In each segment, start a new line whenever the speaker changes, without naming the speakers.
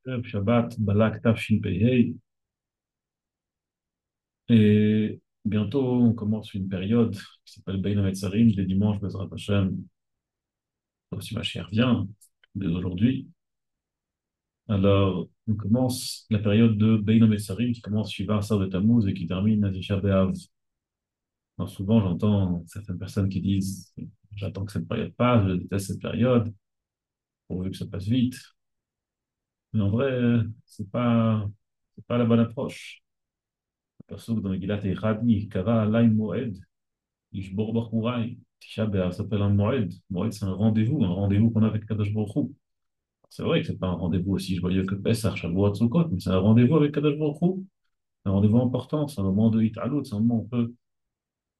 Shabbat, Balak, Tafshin, Pei. Et bientôt, on commence une période qui s'appelle Bein HaMetzarim, les dimanches, Bezrat Hashem, si ma chère vient, dès aujourd'hui. Alors, on commence la période de Bein HaMetzarim qui commence Shiva Asar de Tammuz et qui termine à Tisha B'Av. Alors, souvent, j'entends certaines personnes qui disent, j'attends que cette période passe, je déteste cette période, pourvu que ça passe vite. Mais en vrai, c'est pas la bonne approche. Perso que dans Megillat Eichadni, Kara Alay Moed, Yishbor Bachurai, Tisha B'Av s'appelle un Moed. Moed, c'est un rendez-vous qu'on a avec Kadosh Baruch Hu. C'est vrai que c'est pas un rendez-vous aussi joyeux que Pessah, Shavuot, Sukkot, mais c'est un rendez-vous avec Kadosh Baruch Hu. Un rendez-vous important, c'est un moment de Hit'alut, c'est un moment où on peut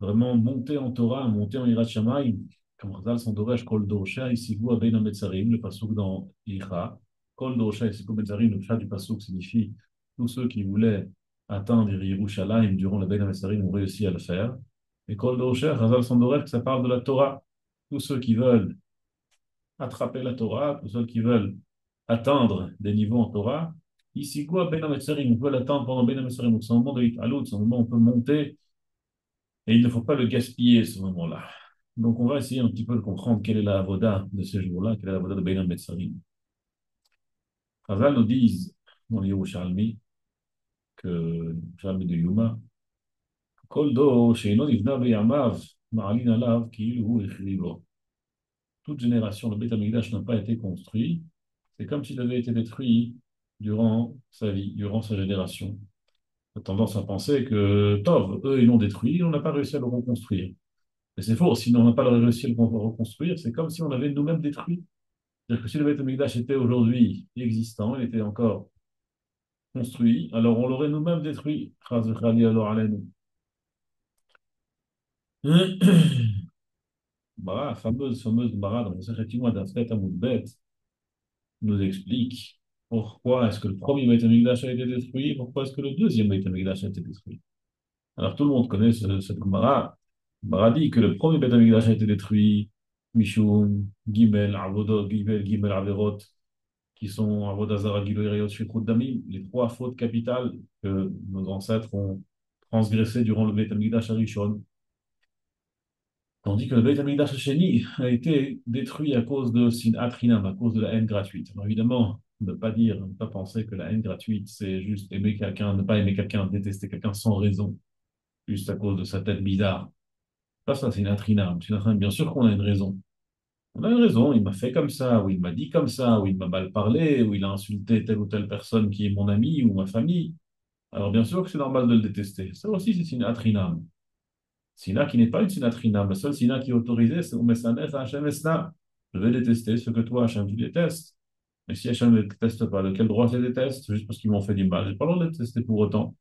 vraiment monter en Torah, monter en Yirat Shamayim. Comme Chazal son Doresh, Kol Dorosha, Isigu Abein HaMetzarim, le pasuk dans Icha. Kol Dorosha, Isigu Metzarim, le chat du pasuk signifie tous ceux qui voulaient atteindre Yerushalayim durant la Bein HaMetzarim ont réussi à le faire. Et Kol Dorosha, Chazal son Doresh, ça parle de la Torah. Tous ceux qui veulent attraper la Torah, tous ceux qui veulent atteindre des niveaux en Torah, ici quoi, Ben HaMetzarim, on peut l'atteindre pendant Ben HaMetzarim. Donc c'est un moment de Hit'alut, c'est un moment où on peut monter et il ne faut pas le gaspiller, ce moment-là. Donc, on va essayer un petit peu de comprendre quelle est la avoda de ces jours-là, quelle est la avoda de Beinam Metzarim. Chazal nous disent, dans les Yerushalmi, que Yerushalmi de Yuma, Kol do she'ino nivna beyamav, ma'alin alav, ki'ilu hu echribo. Toute génération, le Beit HaMikdash n'a pas été construit. C'est comme s'il avait été détruit durant sa vie, durant sa génération. On a tendance à penser que, Tov, eux, ils l'ont détruit, on n'a pas réussi à le reconstruire. Mais c'est faux, si on n'a pas réussi à le reconstruire, c'est comme si on avait nous-mêmes détruit. C'est-à-dire que si le Beit HaMikdash était aujourd'hui existant, il était encore construit, alors on l'aurait nous-mêmes détruit. Chas v'chali alors alaynu. Bara, fameuse Bara dans le Sechet Yuma d'Afret Amud Bet nous explique pourquoi est-ce que le premier Beit HaMikdash a été détruit, pourquoi est-ce que le deuxième Beit HaMikdash a été détruit. Alors tout le monde connaît cette Gemara. Bara dit que le premier Beit HaMikdash a été détruit, Mishum, Gimel, Avodot, Gimel, Averot, qui sont Avodazara, Gilo, Irayot, Shekhout, Damim, les trois fautes capitales que nos ancêtres ont transgressées durant le Beit HaMikdash Arishon. Tandis que le Beit HaMikdash Hasheni a été détruit à cause de Sinat Chinam, à cause de la haine gratuite. Alors évidemment, ne pas dire, ne pas penser que la haine gratuite, c'est juste aimer quelqu'un, ne pas aimer quelqu'un, détester quelqu'un sans raison, juste à cause de sa tête bizarre. Pas ça, Sinat Chinam. Sinat Chinam, bien sûr qu'on a une raison. On a une raison, il m'a fait comme ça, ou il m'a dit comme ça, ou il m'a mal parlé, ou il a insulté telle ou telle personne qui est mon ami ou ma famille. Alors bien sûr que c'est normal de le détester. Ça aussi, c'est Sinat Chinam. Sina qui n'est pas une sinatrinam. La seule sina qui est autorisée, c'est Umesanef Hachem Esna. Je vais détester ce que toi, Hachem, tu détestes. Mais si Hachem ne déteste pas, de quel droit je les déteste? Juste parce qu'ils m'ont fait du mal. J'ai pas le droit de les détester pour autant.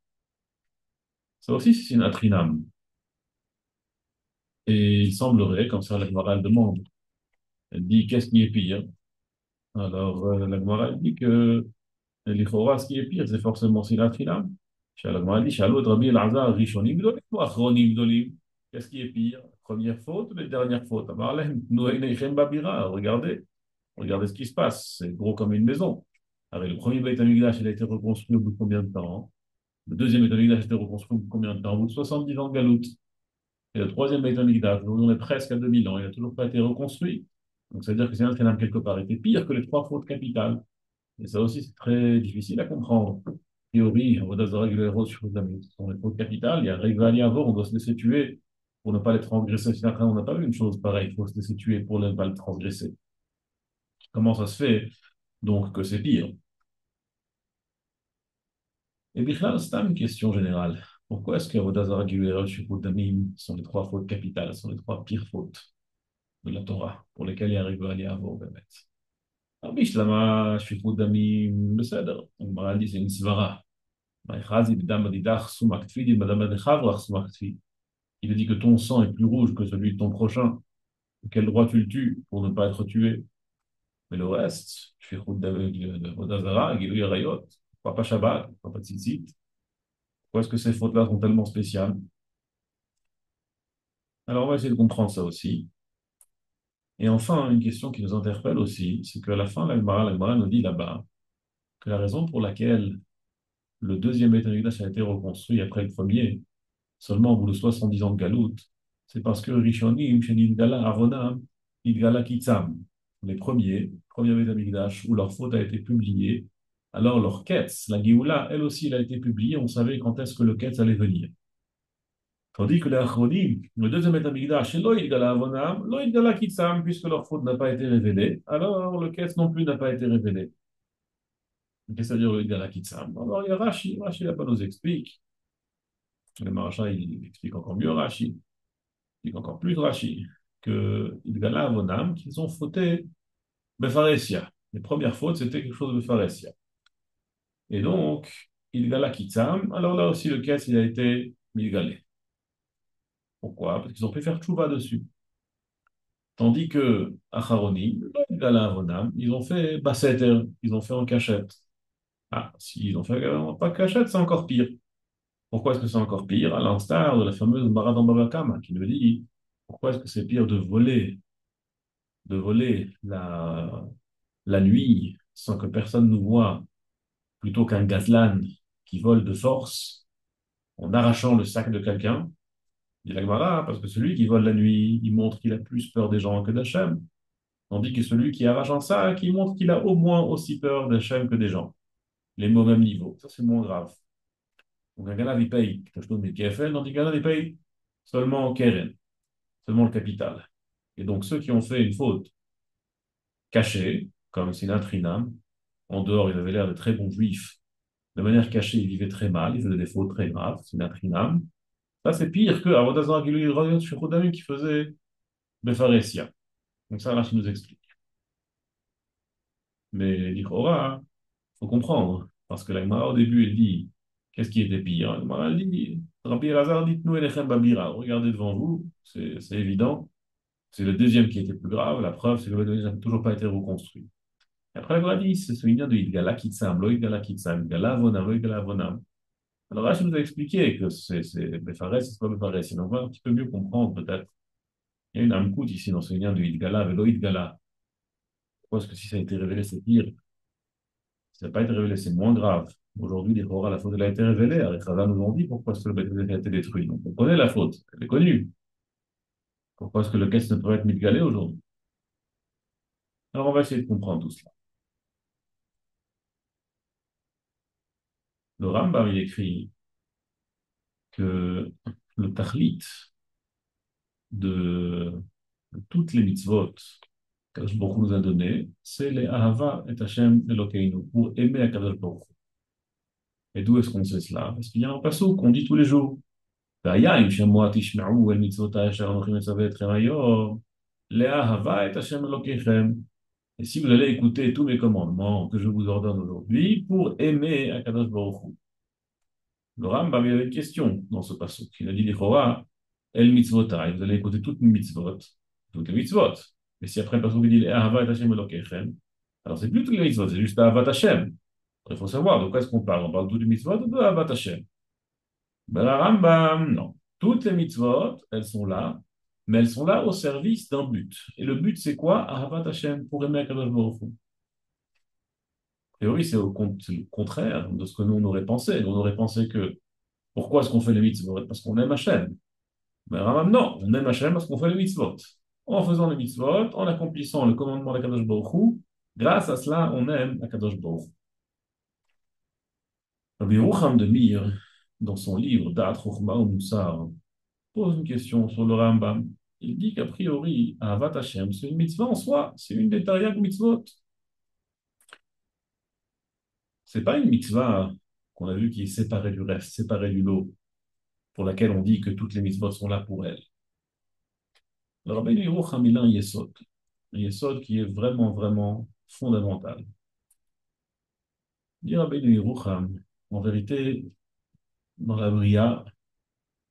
Ça aussi, c'est sinatrinam. Et il semblerait, comme ça, la Gemara elle demande, elle dit qu'est-ce qui est pire? Alors, la Gemara elle dit que l'Ichora, ce qui est pire, c'est forcément sinatrinam. La Gemara dit, Shalot Rabbi Elazar, Rishonim Gdolim ou Achronim Gdolim. Qu'est-ce qui est pire? Première faute ou les dernières fautes? Amarlem, Noé Neichem Babira. Regardez ce qui se passe. C'est gros comme une maison. Alors, le premier Beit HaMikdash, il a été reconstruit au bout de combien de temps? Le deuxième Beit HaMikdash a été reconstruit au bout de combien de temps? Au bout de 70 ans de Galoute. Et le troisième Beit HaMikdash, aujourd'hui on est presque à 2000 ans, il n'a toujours pas été reconstruit. Donc, ça veut dire que c'est un Kénam quelque part était pire que les trois fautes capitales. Et ça aussi, c'est très difficile à comprendre. A priori, Avodah Zarah, Guléros, Shurudamim, ce sont les fautes capitales. Il y a Régvali avant, on doit se laisser tuer pour ne pas les transgresser. Sinon, après, on n'a pas vu une chose pareille. Il faut se laisser tuer pour ne pas le transgresser. Comment ça se fait donc que c'est pire? Et Bichlal, c'est une question générale. Pourquoi est-ce que Avodah Zarah, Guléros, Shurudamim sont les trois fautes capitales, sont les trois pires fautes de la Torah pour lesquelles il y a Régvali avant, Bémet? Alors, Bishlama, Shurudamim, le Seder. On m'a dit c'est une svara. Il a dit que ton sang est plus rouge que celui de ton prochain. De quel droit tu le tues pour ne pas être tué? Mais le reste, je fais route d'Azara, Guilou Rayot, pas Shabbat, pas Tzitzit. Pourquoi est-ce que ces fautes-là sont tellement spéciales? Alors on va essayer de comprendre ça aussi. Et enfin, une question qui nous interpelle aussi, c'est qu'à la fin, la Gemara nous dit là-bas, que la raison pour laquelle le deuxième Beth Amikdash a été reconstruit après le premier, seulement au bout de 70 ans de Galout, c'est parce que Rishonim, Shenidgala Aronam, Idgala Kitzam, les premiers Beth Amikdash, où leur faute a été publiée, alors leur Ketz, la Géoula, elle aussi, elle a été publiée, on savait quand est-ce que le Ketz allait venir. Tandis que les Achronim, le deuxième Beth Amikdash, c'est Lo Idgala Avonam, Lo Idgala Kitzam, puisque leur faute n'a pas été révélée, alors le Ketz non plus n'a pas été révélé. Qu'est-ce que ça veut dire le Idgala Kitzam? Alors il y a Rashi là-bas nous explique. Le Maharsha, il explique encore mieux Rashi, il explique encore plus Rashi, que Idgala Avonam, qu'ils ont fauté Befaresia. Les premières fautes, c'était quelque chose de Befaresia. Et donc, Idgala Kitzam, alors là aussi, le caisse, il a été Idgalé. Pourquoi? Parce qu'ils ont pu faire tchouva dessus. Tandis que Acharonim, Idgala Avonam, ils ont fait Basseter, ils ont fait en cachette. Ah, s'ils ont fait pas de cachette, c'est encore pire. Pourquoi est-ce que c'est encore pire? À l'instar de la fameuse Maradam Babakama qui nous dit pourquoi est-ce que c'est pire de voler la nuit sans que personne nous voit plutôt qu'un gazlan qui vole de force en arrachant le sac de quelqu'un? Dit la Gemara, parce que celui qui vole la nuit, il montre qu'il a plus peur des gens que d'Hachem, tandis que celui qui arrache un sac, il montre qu'il a au moins aussi peur d'Hachem que des gens. Les mots au même niveau. Ça, c'est moins grave. Donc un gars il paye quelque chose de KFL, tandis qu'un gars il paye seulement Keren, seulement le capital. Et donc ceux qui ont fait une faute cachée, comme Sinat Rinam, en dehors, ils avaient l'air de très bons juifs. De manière cachée, ils vivaient très mal, ils faisaient des fautes très graves, Sinat Rinam. Ça, c'est pire que Avodazar Gilu qui faisait Befaresia. Donc ça, là, tu nous explique. Mais l'Ichora, il faut comprendre. Parce que la Gemara, au début, elle dit qu'est-ce qui était pire? La Gemara, elle dit Rabbi Elazar, dites-nous Elechem Babira. Regardez devant vous, c'est évident. C'est le deuxième qui était plus grave. La preuve, c'est que le deuxième n'a toujours pas été reconstruit. Et après, la Gemara dit c'est ce lien de Idgala Kitsam, Lo Idgala Kitsam, Idgala Avonam, Lo Idgala Avonam. Alors là, je nous a expliqué que c'est Befares, c'est pas Befares. Sinon, on va un petit peu mieux comprendre, peut-être. Il y a une amkout ici dans ce lien de Idgala, Velo Idgala. Pourquoi est-ce que si ça a été révélé, c'est pire? Si ça n'a pas été révélé, c'est moins grave. Aujourd'hui, les Torah, la faute, elle a été révélée. Les Chazal nous ont dit pourquoi est-ce que le Beth Amikdash a été détruit. Donc, on connaît la faute, elle est connue. Pourquoi est-ce que le caisse ne peut être mitgalé aujourd'hui? Alors, on va essayer de comprendre tout cela. Le Rambam, il écrit que le tachlit de toutes les mitzvot qu'Akadosh Baruch Hu nous a donné, c'est les Ahava et Hashem Elokeinu, pour aimer Akadosh Baruch Hu. Et d'où est-ce qu'on sait cela? Parce qu'il y a un passage qu'on dit tous les jours. והיה אם שמוע תשמעו אל מצוותיי אשר אנוכי מצווה אתכם היום, לאהבה את השם אלוקיכם. Et si vous allez écouter tous mes commandements que je vous ordonne aujourd'hui pour aimer Akadosh Baruch Hu. Le Rambam il avait une question dans ce passage. Il a dit l'Ichora, El mitzvotai, vous allez écouter toutes mes mitzvot, toutes les mitzvot. Mais si après le passage il dit Ahava et Hashem Elokechem, alors c'est plus toutes les mitzvot, c'est juste Ahavat Hashem. Il faut savoir de quoi est-ce qu'on parle. On parle de toutes les mitzvot ou de Ahavat Hashem? Ben, la Rambam, non. Toutes les mitzvot, elles sont là, mais elles sont là au service d'un but. Et le but, c'est quoi? Ahavat Hashem, pour aimer Akadosh Baruch Hu. Et oui, c'est le contraire de ce que nous on aurait pensé. Nous, on aurait pensé que pourquoi est-ce qu'on fait les mitzvot? Parce qu'on aime Hashem. Mais Rambam, non, on aime Hashem parce qu'on fait les mitzvot. En faisant les mitzvot, en accomplissant le commandement d'Akadosh Baruch Hu, grâce à cela, on aime Akadosh Baruch Hu. Rabbi Yerucham de Mir, dans son livre Da'at Chochma ou Moussar, pose une question sur le Rambam. Il dit qu'a priori, Ahavat Hashem, c'est une mitzvah en soi, c'est une des Taryag mitzvot. C'est pas une mitzvah qu'on a vu qui est séparée du reste, séparée du lot, pour laquelle on dit que toutes les mitzvot sont là pour elle. Le Rabbi Yerucham, il a un yesod qui est vraiment, vraiment fondamental. Il dit Rabbi Yerucham, en vérité, dans la Bria,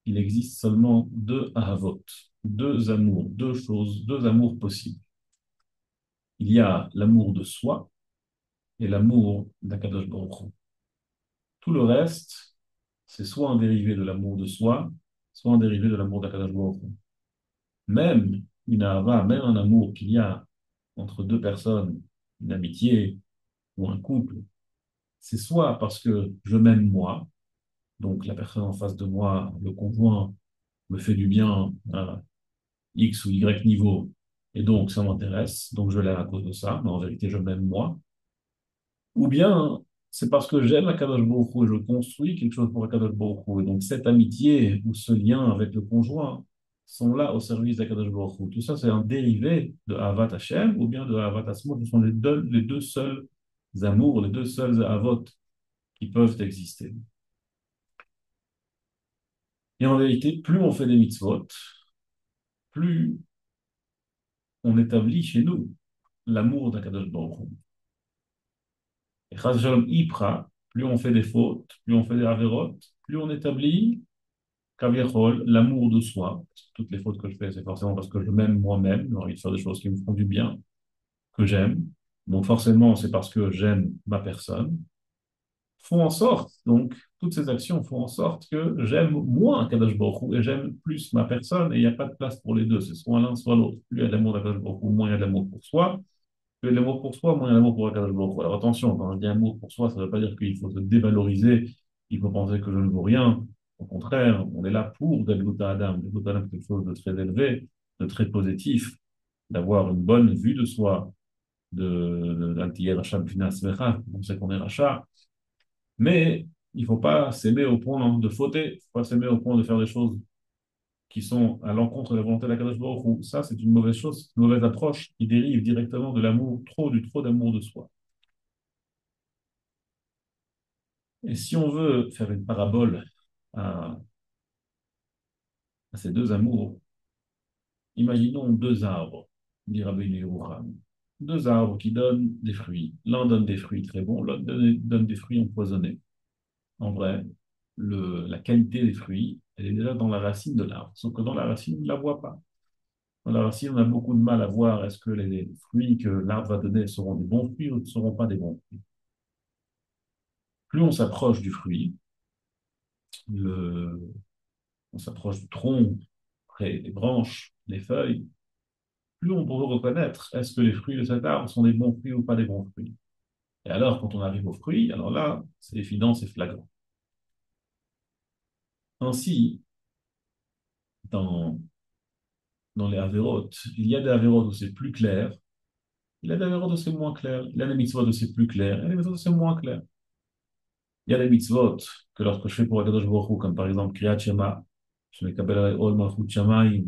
il existe seulement deux ahavot, deux amours, deux choses, deux amours possibles. Il y a l'amour de soi et l'amour d'Akadosh Baruch Hu. Tout le reste, c'est soit un dérivé de l'amour de soi, soit un dérivé de l'amour d'Akadosh Baruch Hu. Même une ahava, même un amour qu'il y a entre deux personnes, une amitié ou un couple, C'est soit parce que je m'aime moi, donc la personne en face de moi, le conjoint, me fait du bien à X ou Y niveau, et donc ça m'intéresse, donc je l'aime à cause de ça, mais en vérité je m'aime moi. Ou bien c'est parce que j'aime Akadosh Baruch Hu et je construis quelque chose pour Akadosh Baruch Hu. Et donc cette amitié ou ce lien avec le conjoint sont là au service d'Akadosh Baruch Hu. Tout ça, c'est un dérivé de Ahavat Hashem ou bien de Ahavat Asmo. Ce sont les deux seuls amours, les deux seuls avot qui peuvent exister. Et en vérité, plus on fait des mitzvot, plus on établit chez nous l'amour d'Akadosh Baruch Hu. Et Chaz Shalom Ipra, plus on fait des fautes, plus on fait des avérotes, plus on établit Kaviachol, l'amour de soi. Toutes les fautes que je fais, c'est forcément parce que je m'aime moi-même, j'ai envie de faire des choses qui me font du bien, que j'aime. Donc forcément, c'est parce que j'aime ma personne. Font en sorte, donc, toutes ces actions font en sorte que j'aime moins Kadosh Baruch Hu et j'aime plus ma personne et il n'y a pas de place pour les deux. C'est soit l'un, soit l'autre. Plus il y a de l'amour d'Akadosh Baruch Hu, moins il y a de l'amour pour soi. Plus il y a de l'amour pour soi, moins il y a de l'amour pour Akadosh Baruch Hu. Alors attention, quand je dis amour pour soi, ça ne veut pas dire qu'il faut se dévaloriser, il faut penser que je ne vaux rien. Au contraire, on est là pour Gadluta Adam. Gadluta Adam, c'est quelque chose de très élevé, de très positif, d'avoir une bonne vue de soi, d'un tiyer rachat b'fina smecha, on sait qu'on est rachat, mais il ne faut pas s'aimer au point de fauter, il ne faut pas s'aimer au point de faire des choses qui sont à l'encontre de la volonté d'Akadosh Baruch Hu. Ça, c'est une mauvaise chose, une mauvaise approche qui dérive directement de l'amour, du trop d'amour de soi. Et si on veut faire une parabole à, à ces deux amours, imaginons deux arbres, dit Rabbi Yehoram. Deux arbres qui donnent des fruits. L'un donne des fruits très bons, l'autre donne des fruits empoisonnés. En vrai, la qualité des fruits, elle est déjà dans la racine de l'arbre. Sauf que dans la racine, on ne la voit pas. Dans la racine, on a beaucoup de mal à voir est-ce que les fruits que l'arbre va donner seront des bons fruits ou ne seront pas des bons fruits. Plus on s'approche du fruit, le, on s'approche du tronc, après les branches, les feuilles, plus on pourra reconnaître est-ce que les fruits de cet arbre sont des bons fruits ou pas des bons fruits. Et alors, quand on arrive aux fruits, alors là, c'est évident, c'est flagrant. Ainsi, dans, dans les avérotes, il y a des avérotes où c'est plus clair, il y a des avérotes où c'est moins clair, il y a des mitzvot où c'est plus clair, il y a des mitzvot où c'est moins clair. Il y a des mitzvot que lorsque je fais pour Akadosh Baruch Hu, comme par exemple Kriyat Shema, je me kabel alay ol malchut shamayim,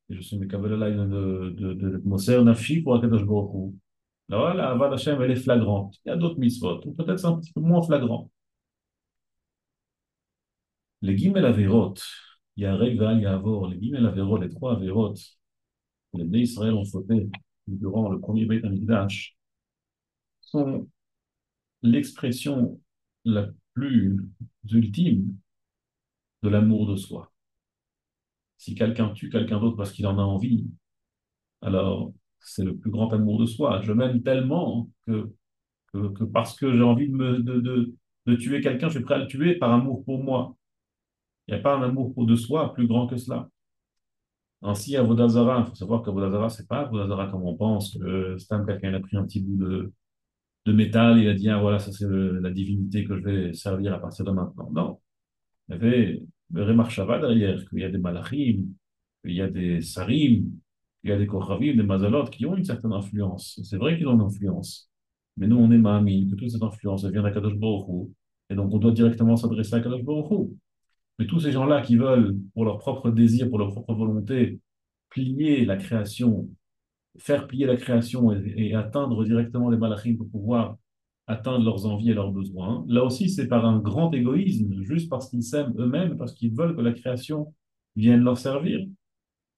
et je suis me kabel alay de moser nafshi pour Akadosh Baruch Hu. Là, la Avad Hashem, elle est flagrante. Il y a d'autres mitzvot, ou peut-être c'est un petit peu moins flagrant. Les Gimel Averot, il y a Rega, il y a Avor, les Gimel Averot, les trois Averot, les Bnei Israël ont fauté durant le premier Beit HaMikdash, sont l'expression la plus ultime de l'amour de soi. Si quelqu'un tue quelqu'un d'autre parce qu'il en a envie, alors c'est le plus grand amour de soi. Je m'aime tellement que parce que j'ai envie de tuer quelqu'un, je suis prêt à le tuer par amour pour moi. Il n'y a pas un amour pour de soi plus grand que cela. Ainsi, à Vodazara, il faut savoir que Vodazara, c'est pas Vodazara comme on pense, que Stam, quelqu'un il a pris un petit bout de métal, il a dit, ah voilà, ça c'est la divinité que je vais servir à partir de maintenant. Non. Il y avait le Remarchava derrière, qu'il y a des Malachim, qu'il y a des Sarim, qu'il y a des Kochavim, des Mazalot qui ont une certaine influence. C'est vrai qu'ils ont une influence. Mais nous, on est Mahamin, que toute cette influence, elle vient d'Akadosh Baruch Hu. Et donc, on doit directement s'adresser à Akadosh Baruch Hu. Mais tous ces gens-là qui veulent, pour leur propre désir, pour leur propre volonté, plier la création, faire plier la création et atteindre directement les malachim pour pouvoir atteindre leurs envies et leurs besoins. Là aussi, c'est par un grand égoïsme, juste parce qu'ils s'aiment eux-mêmes, parce qu'ils veulent que la création vienne leur servir.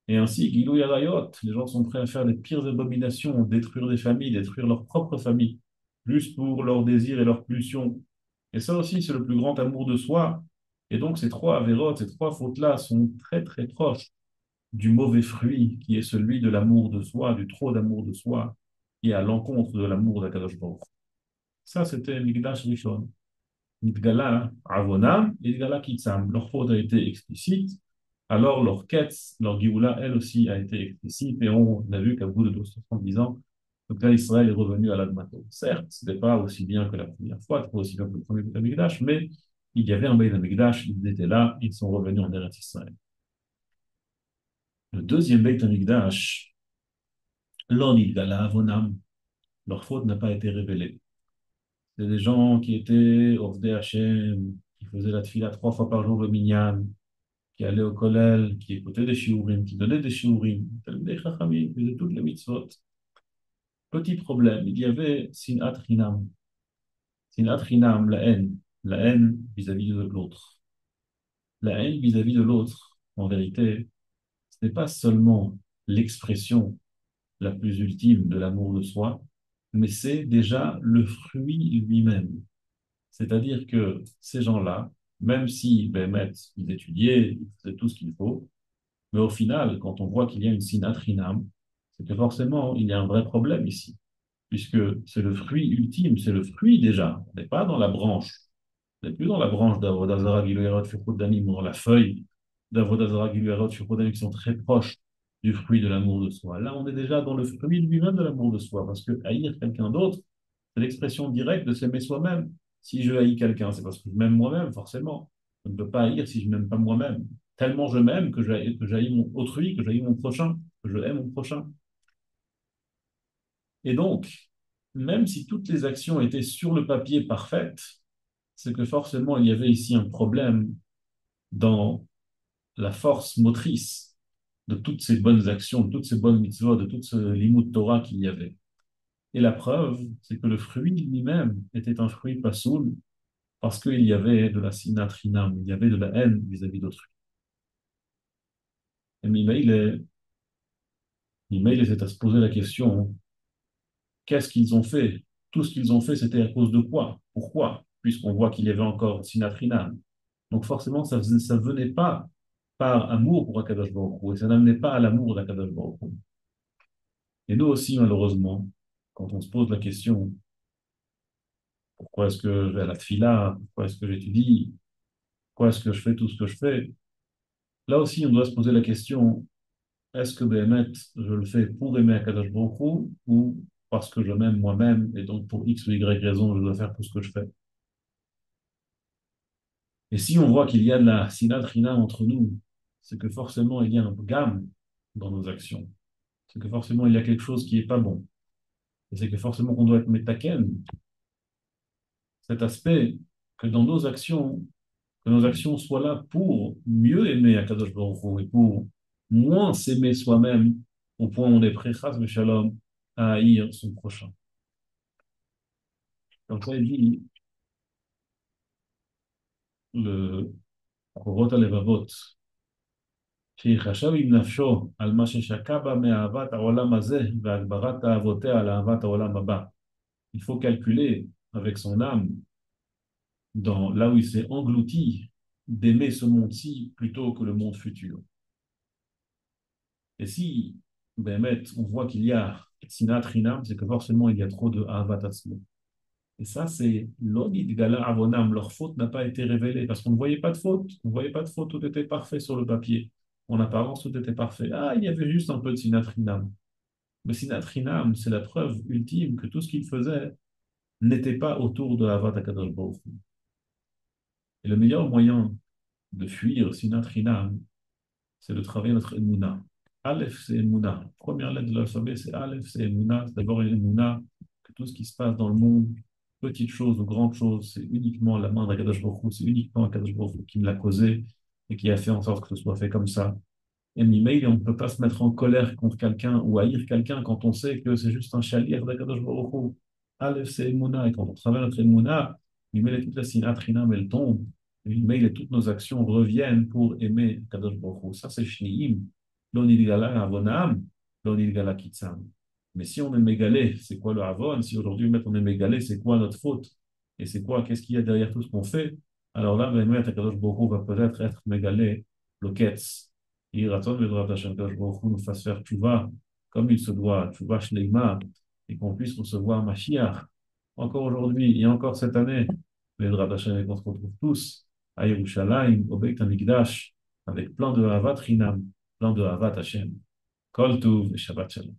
Et ainsi, Gilou Yarayot, les gens sont prêts à faire les pires abominations, détruire des familles, détruire leur propre famille, juste pour leurs désirs et leurs pulsions. Et ça aussi, c'est le plus grand amour de soi. Et donc, ces trois avérotes, ces trois fautes-là sont très, très proches du mauvais fruit qui est celui de l'amour de soi, du trop d'amour de soi, qui est à l'encontre de l'amour d'Akadosh Baruch. Ça, c'était Migdash Rishon. Nidgala Avonam, Nidgala Kitsam. Leur faute a été explicite, alors leur quête, leur Géoula, elle aussi, a été explicite, et on a vu qu'à bout de 270 ans, Donc là, Israël est revenu à l'Admato. Certes, ce n'était pas aussi bien que la première fois, pas aussi bien que le premier Beit HaMikdash, mais il y avait un Beit HaMikdash, ils étaient là, ils sont revenus en Eretz Israël. Le deuxième Beit HaMikdash, l'on Nidgala Avonam, leur faute n'a pas été révélée. C'est des gens qui étaient Ovdei Hashem, qui faisaient la tfila 3 fois par jour le minyan, qui allaient au kollel, qui écoutaient des shiurim, qui donnaient des shiurim, des chachamim, qui faisaient toutes les mitzvot. Petit problème, il y avait sinat chinam. Sinat chinam, la haine vis-à-vis de l'autre. La haine vis-à-vis de l'autre, en vérité, ce n'est pas seulement l'expression la plus ultime de l'amour de soi, mais c'est déjà le fruit lui-même. C'est-à-dire que ces gens-là, même si Bémet, ils étudiaient, ils faisaient tout ce qu'il faut, mais au final, quand on voit qu'il y a une sinat chinam, c'est que forcément, il y a un vrai problème ici, puisque c'est le fruit ultime, c'est le fruit déjà. On n'est pas dans la branche. On n'est plus dans la branche d'Avodazara Giluerot Shukrodanim, ou dans la feuille d'Avodazara Giluerot Shukrodanim qui sont très proches du fruit de l'amour de soi. Là, on est déjà dans le fruit lui-même de l'amour de soi, parce que haïr quelqu'un d'autre, c'est l'expression directe de s'aimer soi-même. Si je haïs quelqu'un, c'est parce que je m'aime moi-même, forcément. Je ne peux pas haïr si je ne m'aime pas moi-même. Tellement je m'aime que j'haïs mon autrui, que j'haïs mon prochain, que je hais mon prochain. Et donc, même si toutes les actions étaient sur le papier parfaites, c'est que forcément il y avait ici un problème dans la force motrice de toutes ces bonnes actions, de toutes ces bonnes mitzvot, de toute ce limud Torah qu'il y avait. Et la preuve, c'est que le fruit lui-même était un fruit pasoul parce qu'il y avait de la sinat chinam, il y avait de la haine vis-à-vis d'autrui. Et Mimeil était à se poser la question, qu'est-ce qu'ils ont fait? Tout ce qu'ils ont fait, c'était à cause de quoi? Pourquoi? Puisqu'on voit qu'il y avait encore sinat chinam. Donc forcément, ça venait pas par amour pour Akadosh Baruch Hu, et ça n'amenait pas à l'amour d'Akadosh Baruch Hu. Et nous aussi, malheureusement, quand on se pose la question, pourquoi est-ce que je vais à la tfila, pourquoi est-ce que j'étudie, pourquoi est-ce que je fais tout ce que je fais, là aussi, on doit se poser la question, est-ce que Béhémet, je le fais pour aimer Akadosh Baruch Hu, ou parce que je m'aime moi-même, et donc pour X ou Y raison, je dois faire tout ce que je fais. Et si on voit qu'il y a de la sinat rina entre nous, c'est que forcément il y a un gamme dans nos actions. C'est que forcément il y a quelque chose qui n'est pas bon. Et c'est que forcément qu'on doit être metaken, cet aspect que dans nos actions, que nos actions soient là pour mieux aimer Akadosh Baruch Hu et pour moins s'aimer soi-même au point où on est prêt, chas v'shalom, à haïr son prochain. Donc ça, il dit le Chorot HaLevavot, שיחשב עם נפשו על מה ששקע בה מאהבת העולם הזה והגברת אהבותיה על אהבת העולם הבא. Il faut calculer avec son âme, dans, là où il s'est englouti, d'aimer ce monde-ci plutôt que le monde futur. Et si, ben, on voit qu'il y a sinat rinam, c'est que forcément il y a trop de ahavat atzmo. Et ça, c'est l'onid gala avonam. Leur faute n'a pas été révélée parce qu'on ne voyait pas de faute. On ne voyait pas de faute, tout était parfait sur le papier. En apparence, tout était parfait. Ah, il y avait juste un peu de sinat rinam. Mais sinat rinam, c'est la preuve ultime que tout ce qu'il faisait n'était pas autour de ahavat akadosh baruch Hu. Et le meilleur moyen de fuir sinat rinam, c'est de travailler notre Emouna. Aleph, c'est Emouna. Première lettre de l'alphabet, c'est Aleph, c'est Emouna. C'est d'abord une Emouna, que tout ce qui se passe dans le monde, petites choses ou grandes choses, c'est uniquement la main d'Akadosh Baruch Hu, c'est uniquement Akadosh Baruch Hu qui me l'a causé et qui a fait en sorte que ce soit fait comme ça. Et Mimeil, on ne peut pas se mettre en colère contre quelqu'un ou haïr quelqu'un quand on sait que c'est juste un chalier d'Akadosh Baruch Hu. Aleph, c'est Emouna. Et quand on travaille notre Emouna, Mimeil, toute la sinat, Rinam, elle tombe. Mimeil, et toutes nos actions reviennent pour aimer Akadosh Baruch Hu. Ça, c'est Shniim. Lo nidgala avonam, lo nidgala kitzam. Mais si on est mégalé, c'est quoi le avon? Si aujourd'hui, on est mégalé, c'est quoi notre faute? Et c'est quoi, qu'est-ce qu'il y a derrière tout ce qu'on fait? Alors là, Akadosh Baruch Hu va peut-être être mégalé, le ketz. Il ratonne le droit d'Hachem Akadosh Baruch Hu nous fasse faire tchouva comme il se doit, tchouva shleima, et qu'on puisse recevoir Mashiach encore aujourd'hui et encore cette année. Le droit d'Hachem et qu'on se retrouve tous à Yerushalayim, au Beit HaMikdash, avec plein de Havat Rinam, plein de Havat Hashem. Kol Tuv et Shabbat Shalom.